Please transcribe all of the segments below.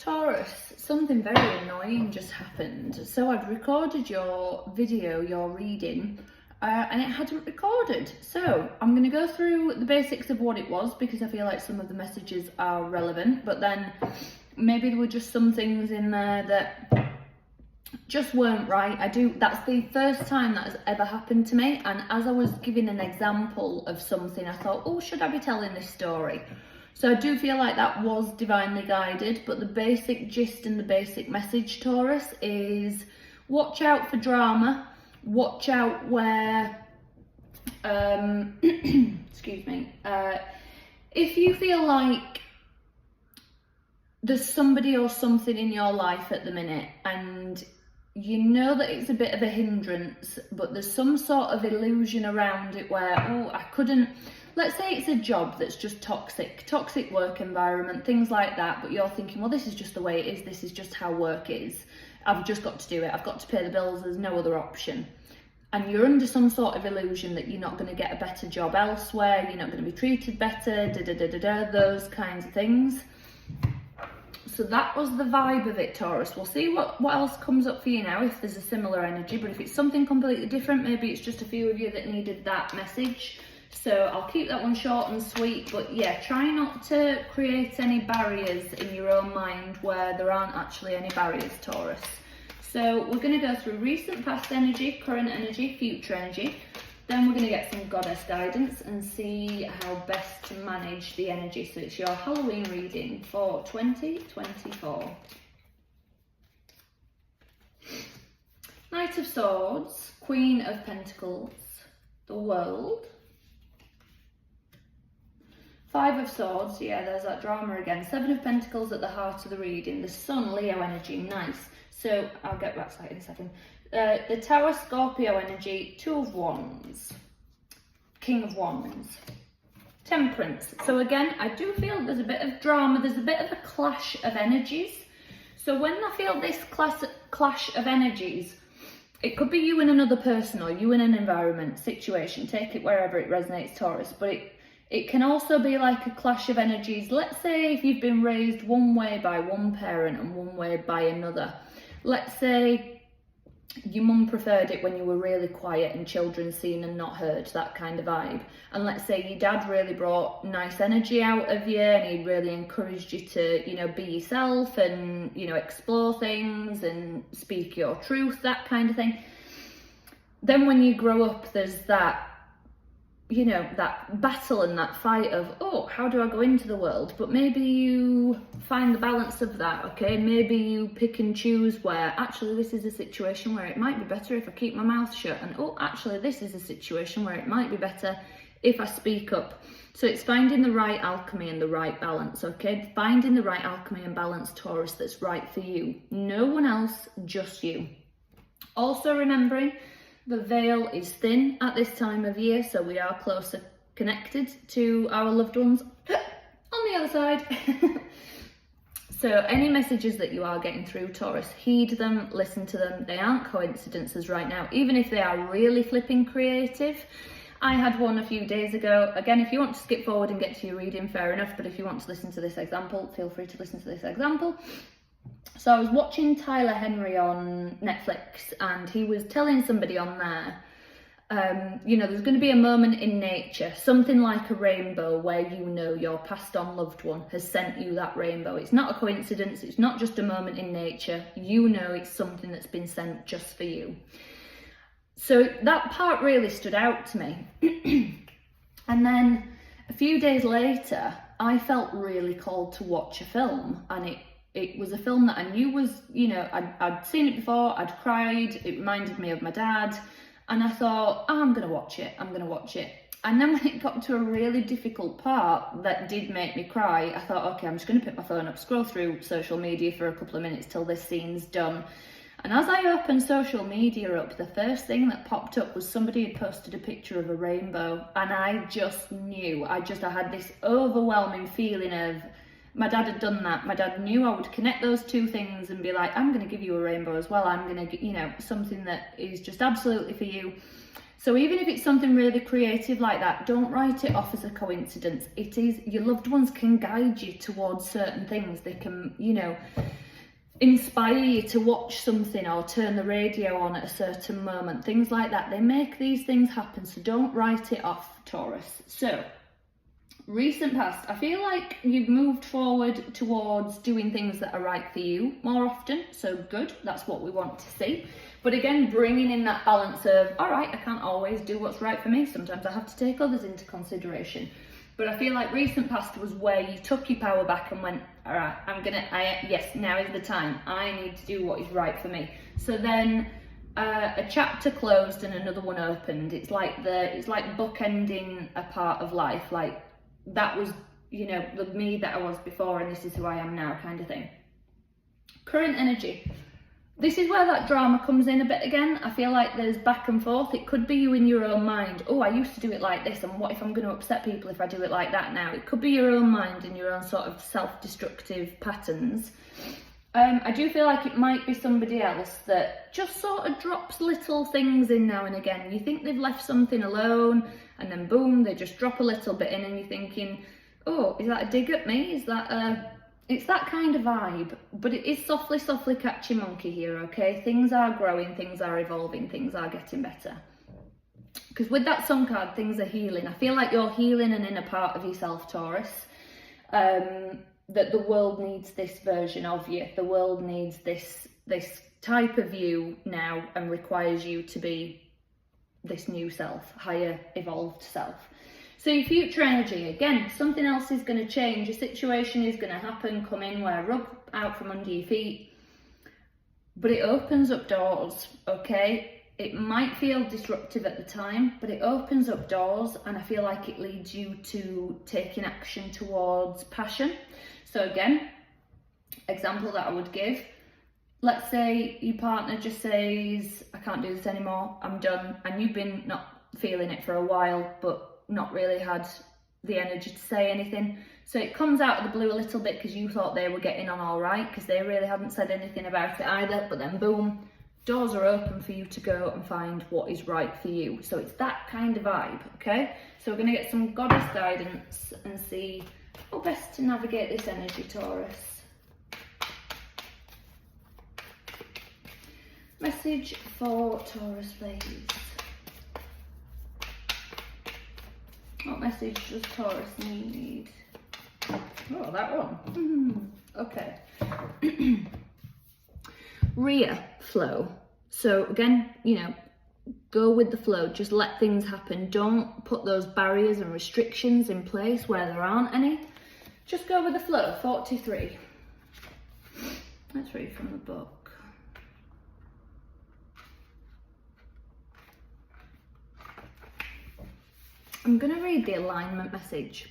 Taurus, something very annoying just happened. So I'd recorded your video, your reading, and it hadn't recorded. So I'm going to go through the basics of what it was because I feel like some of the messages are relevant, but then maybe there were just some things in there that just weren't right. That's the first time that has ever happened to me, and as I was giving an example of something, I thought, oh, should I be telling this story? So I do feel like that was divinely guided, but the basic gist and the basic message, Taurus, is watch out for drama, watch out where, excuse me, if you feel like there's somebody or something in your life at the minute and you know that it's a bit of a hindrance, but there's some sort of illusion around it where, oh, I couldn't, let's say it's a job that's just toxic work environment, things like that, but you're thinking, well, this is just the way it is, this is just how work is, I've just got to do it, I've got to pay the bills, there's no other option. And you're under some sort of illusion that you're not going to get a better job elsewhere, you're not going to be treated better, those kinds of things. So that was the vibe of it, Taurus. We'll see what else comes up for you now, if there's a similar energy, but if it's something completely different, maybe it's just a few of you that needed that message. So I'll keep that one short and sweet, but yeah, try not to create any barriers in your own mind where there aren't actually any barriers, Taurus. So we're going to go through recent, past energy, current energy, future energy. Then we're going to get some goddess guidance and see how best to manage the energy. So it's your Halloween reading for 2024. Knight of Swords, Queen of Pentacles, the World. Five of Swords, yeah, there's that drama again. Seven of Pentacles at the heart of the reading. The Sun, Leo energy, nice. So I'll get back to that in a second. The Tower, Scorpio energy, Two of Wands, King of Wands, Temperance. So again, I do feel there's a bit of drama, there's a bit of a clash of energies. So when I feel this clash of energies, it could be you and another person or you in an environment, situation, take it wherever it resonates, Taurus, but it can also be like a clash of energies. Let's say if you've been raised one way by one parent and one way by another. Let's say your mum preferred it when you were really quiet and children seen and not heard, that kind of vibe. And let's say your dad really brought nice energy out of you and he really encouraged you to, you know, be yourself and, you know, explore things and speak your truth, that kind of thing. Then when you grow up, there's that, you know, that battle and that fight of, oh, how do I go into the world? But maybe you find the balance of that, okay? Maybe you pick and choose where, actually, this is a situation where it might be better if I keep my mouth shut. And, oh, actually, this is a situation where it might be better if I speak up. So it's finding the right alchemy and the right balance, okay? Finding the right alchemy and balance, Taurus, that's right for you. No one else, just you. Also remembering, the veil is thin at this time of year, so we are closer connected to our loved ones on the other side. So any messages that you are getting through, Taurus, heed them, listen to them. They aren't coincidences right now, even if they are really flipping creative. I had one a few days ago. Again, if you want to skip forward and get to your reading, fair enough, but if you want to listen to this example, feel free to listen to this example. So I was watching Tyler Henry on Netflix and he was telling somebody on there, you know, there's going to be a moment in nature, something like a rainbow, where you know your passed on loved one has sent you that rainbow. It's not a coincidence, it's not just a moment in nature, you know it's something that's been sent just for you. So that part really stood out to me. And then a few days later, I felt really called to watch a film, and it was a film that I knew was, you know, I'd seen it before, I'd cried, it reminded me of my dad, and I thought, oh, I'm going to watch it. And then when it got to a really difficult part that did make me cry, I thought, okay, I'm just going to pick my phone up, scroll through social media for a couple of minutes till this scene's done. And as I opened social media up, the first thing that popped up was somebody had posted a picture of a rainbow, and I just knew, I had this overwhelming feeling of, my dad had done that. My dad knew I would connect those two things and be like, I'm going to give you a rainbow as well. I'm going to, you know, something that is just absolutely for you. So even if it's something really creative like that, don't write it off as a coincidence. It is, your loved ones can guide you towards certain things. They can, you know, inspire you to watch something or turn the radio on at a certain moment, things like that. They make these things happen, so don't write it off, Taurus. So, recent past, I feel like you've moved forward towards doing things that are right for you more often, so good, that's what we want to see. But again, bringing in that balance of, all right, I can't always do what's right for me. Sometimes I have to take others into consideration. But I feel like recent past was where you took your power back and went, all right, yes, now is the time. I need to do what is right for me. So then a chapter closed and another one opened. It's like bookending a part of life. Like that was, you know, the me that I was before and this is who I am now kind of thing. Current energy. This is where that drama comes in a bit again. I feel like there's back and forth. It could be you in your own mind. Oh, I used to do it like this, and what if I'm going to upset people if I do it like that now? It could be your own mind and your own sort of self-destructive patterns. I do feel like it might be somebody else that just sort of drops little things in now and again. You think they've left something alone, and then boom, they just drop a little bit in, and you're thinking, oh, is that a dig at me? Is that a... It's that kind of vibe, but it is softly, softly catch your monkey here, okay? Things are growing, things are evolving, things are getting better. Because with that sun card, things are healing. I feel like you're healing an inner part of yourself, Taurus. That the world needs this version of you. The world needs this type of you now and requires you to be this new self, higher evolved self. So your future energy, again, something else is going to change. A situation is going to happen, come in, where rug out from under your feet. But it opens up doors, okay? It might feel disruptive at the time, but it opens up doors, and I feel like it leads you to taking action towards passion. So again, example that I would give, let's say your partner just says, I can't do this anymore, I'm done, and you've been not feeling it for a while, but not really had the energy to say anything. So it comes out of the blue a little bit because you thought they were getting on all right because they really hadn't said anything about it either, but then boom, doors are open for you to go and find what is right for you. So it's that kind of vibe, okay? So we're going to get some goddess guidance and see how best to navigate this energy, Taurus. Message for Taurus, please. What message does Taurus need? Oh, that one. Okay. Rear flow. So again, you know, go with the flow. Just let things happen. Don't put those barriers and restrictions in place where there aren't any. Just go with the flow. 43. Let's read from the book. I'm going to read the alignment message.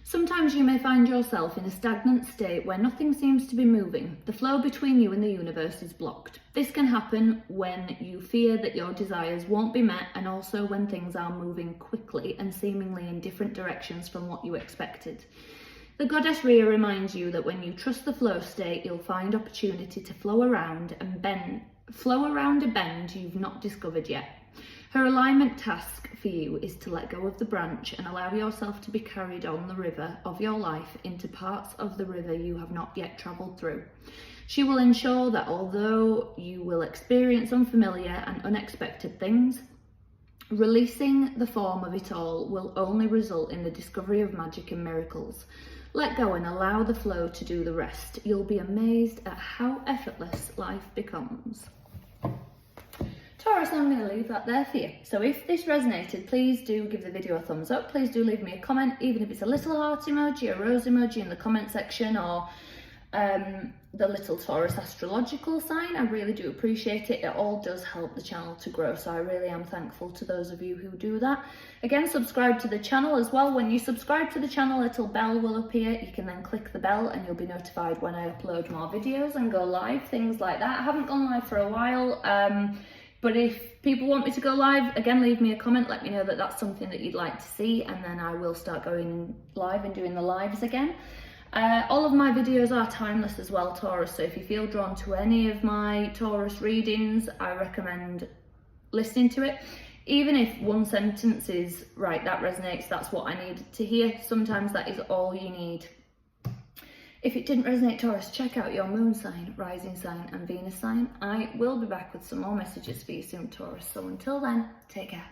Sometimes you may find yourself in a stagnant state where nothing seems to be moving. The flow between you and the universe is blocked. This can happen when you fear that your desires won't be met, and also when things are moving quickly and seemingly in different directions from what you expected. The goddess Rhea reminds you that when you trust the flow state, you'll find opportunity to flow around a bend you've not discovered yet. Her alignment task for you is to let go of the branch and allow yourself to be carried on the river of your life into parts of the river you have not yet travelled through. She will ensure that although you will experience unfamiliar and unexpected things, releasing the form of it all will only result in the discovery of magic and miracles. Let go and allow the flow to do the rest. You'll be amazed at how effortless life becomes. Taurus, I'm going to leave that there for you. So if this resonated, please do give the video a thumbs up. Please do leave me a comment, even if it's a little heart emoji, a rose emoji in the comment section, or the little Taurus astrological sign. I really do appreciate it. It all does help the channel to grow, so I really am thankful to those of you who do that. Again, subscribe to the channel as well. When you subscribe to the channel, a little bell will appear. You can then click the bell and you'll be notified when I upload more videos and go live, things like that. I haven't gone live for a while, but if people want me to go live, again, leave me a comment, let me know that that's something that you'd like to see, and then I will start going live and doing the lives again. All of my videos are timeless as well, Taurus, so if you feel drawn to any of my Taurus readings, I recommend listening to it. Even if one sentence is, right, that resonates, that's what I needed to hear, sometimes that is all you need. If it didn't resonate, Taurus, check out your moon sign, rising sign and Venus sign. I will be back with some more messages for you soon, Taurus. So until then, take care.